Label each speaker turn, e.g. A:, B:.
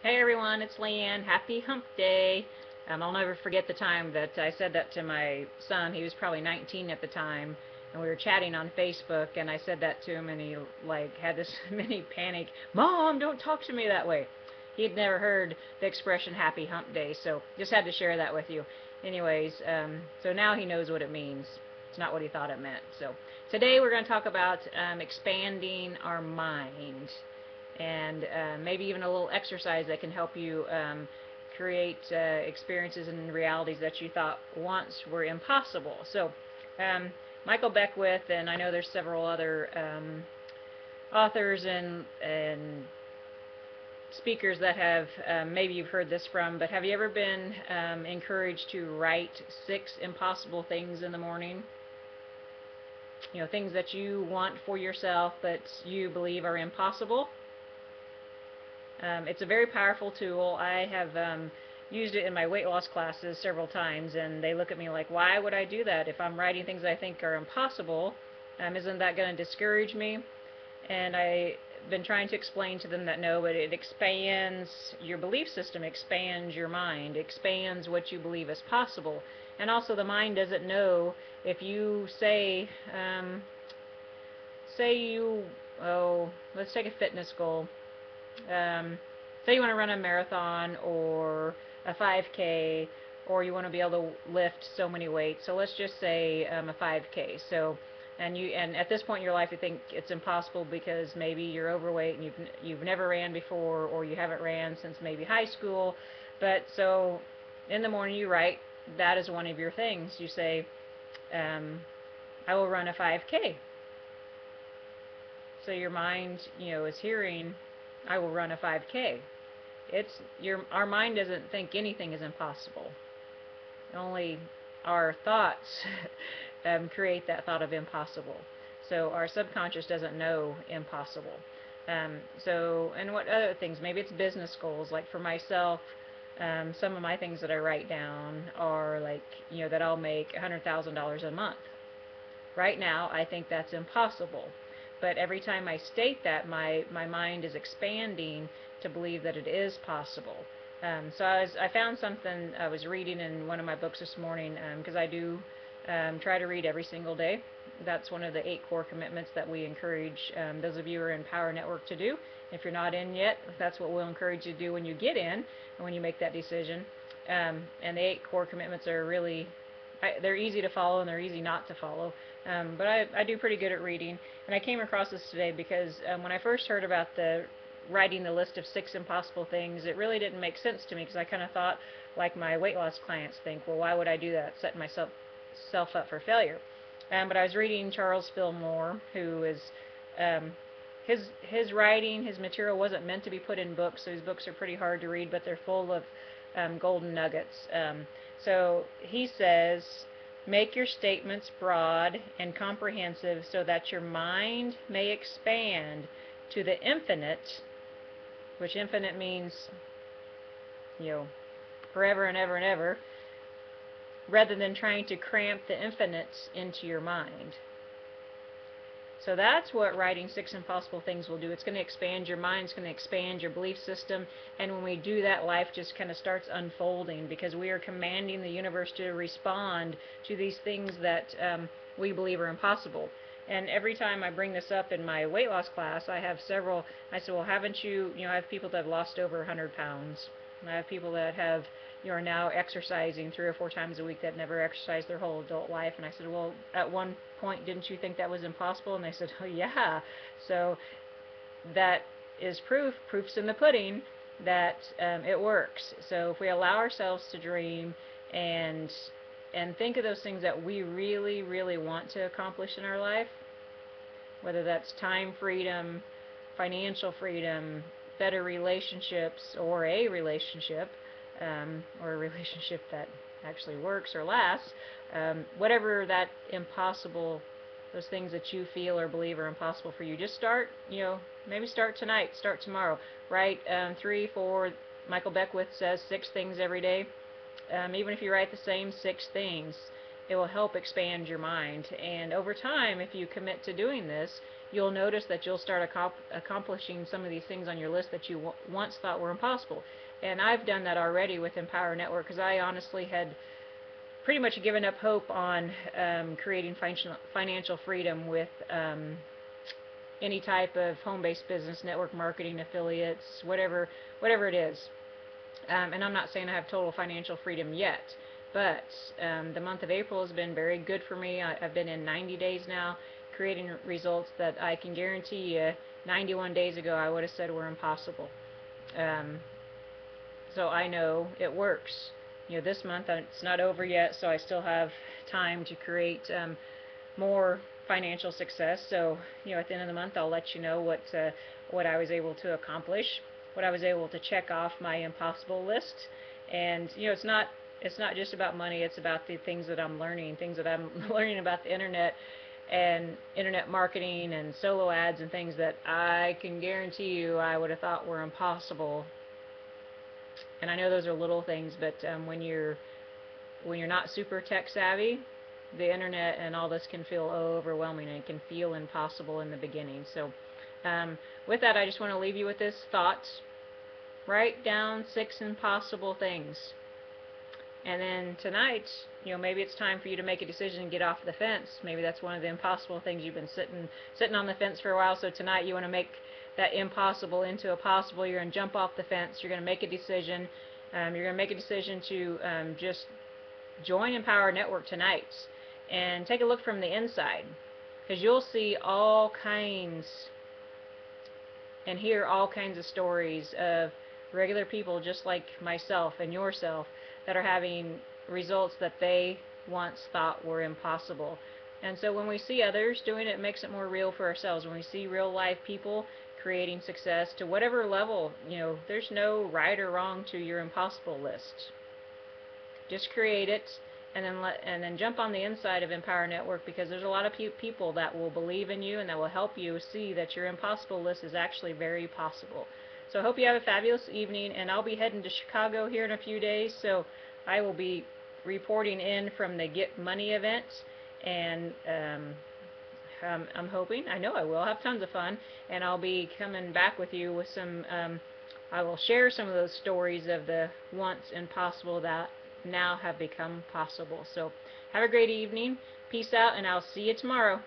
A: Hey everyone, it's Leanne. Happy Hump Day. I'll never forget the time that I said that to my son. He was probably 19 at the time, and we were chatting on Facebook, and I said that to him, and he like had this mini panic. Mom, don't talk to me that way. He had never heard the expression Happy Hump Day, so just had to share that with you. Anyways, so now he knows what it means. It's not what he thought it meant. So today we're going to talk about expanding our mind and maybe even a little exercise that can help you create experiences and realities that you thought once were impossible. So, Michael Beckwith, and I know there's several other authors and speakers that have maybe you've heard this from, but have you ever been encouraged to write 6 impossible things in the morning? You know, things that you want for yourself but you believe are impossible. It's a very powerful tool. I have used it in my weight loss classes several times, and they look at me like, why would I do that? If I'm writing things I think are impossible, isn't that going to discourage me? And I've been trying to explain to them that no, but it expands your belief system, expands your mind, expands what you believe is possible. And also the mind doesn't know if you say you, oh, let's take a fitness goal. Say you want to run a marathon or a 5K, or you want to be able to lift so many weights. So let's just say a 5K. So, and at this point in your life you think it's impossible because maybe you're overweight and you've never ran before, or you haven't ran since maybe high school. But so in the morning you write that is one of your things. You say, I will run a 5K. So your mind, is hearing, I will run a 5K. Our mind doesn't think anything is impossible. Only our thoughts create that thought of impossible. So our subconscious doesn't know impossible. And what other things? Maybe it's business goals. Like for myself, some of my things that I write down are like, that I'll make $100,000 a month. Right now, I think that's impossible. But every time I state that, my mind is expanding to believe that it is possible. So I found something I was reading in one of my books this morning, because I do try to read every single day. That's one of the 8 core commitments that we encourage those of you who are in Power Network to do. If you're not in yet, that's what we'll encourage you to do when you get in and when you make that decision. And the 8 core commitments are really, they're easy to follow and they're easy not to follow. But I do pretty good at reading. And I came across this today because when I first heard about writing the list of 6 impossible things, it really didn't make sense to me because I kind of thought, like my weight loss clients think, well, why would I do that? Setting myself up for failure. But I was reading Charles Fillmore, who is his writing, his material wasn't meant to be put in books, so his books are pretty hard to read, but they're full of golden nuggets. So he says, make your statements broad and comprehensive so that your mind may expand to the infinite, which infinite means, forever and ever and ever, rather than trying to cramp the infinites into your mind. So that's what writing 6 impossible things will do. It's going to expand your mind, it's going to expand your belief system, and when we do that, life just kind of starts unfolding because we are commanding the universe to respond to these things that we believe are impossible. And every time I bring this up in my weight loss class, I have several, I said, well, haven't you, I have people that have lost over 100 pounds. I have people that have, are now exercising 3 or 4 times a week that never exercised their whole adult life. And I said, well, at one point, didn't you think that was impossible? And they said, oh, yeah. So that is proof's in the pudding that it works. So if we allow ourselves to dream and think of those things that we really, really want to accomplish in our life, whether that's time freedom, financial freedom, better relationships, or a relationship that actually works or lasts, whatever that impossible, those things that you feel or believe are impossible for you, just start, maybe start tonight, start tomorrow. Write 3, 4, Michael Beckwith says 6 things every day. Even if you write the same 6 things, it will help expand your mind. And over time, if you commit to doing this, you'll notice that you'll start accomplishing some of these things on your list that you once thought were impossible. And I've done that already with Empower Network, because I honestly had pretty much given up hope on creating financial freedom with any type of home-based business, network marketing, affiliates, whatever it is. And I'm not saying I have total financial freedom yet, but the month of April has been very good for me. I've been in 90 days now, creating results that I can guarantee you 91 days ago I would have said were impossible. So I know it works. This month it's not over yet, so I still have time to create more financial success. So at the end of the month I'll let you know what I was able to accomplish, what I was able to check off my impossible list. And it's not just about money, it's about the things that I'm learning, learning about the internet and internet marketing and solo ads and things that I can guarantee you I would have thought were impossible. And I know those are little things, but when you're not super tech savvy, the internet and all this can feel overwhelming, and it can feel impossible in the beginning. So with that, I just want to leave you with this thought. Write down 6 impossible things. And then tonight, maybe it's time for you to make a decision and get off the fence. Maybe that's one of the impossible things. You've been sitting on the fence for a while, so tonight you want to make that impossible into a possible. You're going to jump off the fence. You're going to make a decision. You're going to make a decision to just join Empower Network tonight and take a look from the inside, because you'll see all kinds and hear all kinds of stories of regular people just like myself and yourself that are having results that they once thought were impossible. And so when we see others doing it, it makes it more real for ourselves. When we see real life people creating success to whatever level, there's no right or wrong to your impossible list. Just create it, and then jump on the inside of Empower Network, because there's a lot of people that will believe in you and that will help you see that your impossible list is actually very possible. So I hope you have a fabulous evening, and I'll be heading to Chicago here in a few days, so I will be reporting in from the Get Money event, and I'm hoping, I know I will, have tons of fun, and I'll be coming back with you with some, I will share some of those stories of the once impossible that now have become possible. So have a great evening, peace out, and I'll see you tomorrow.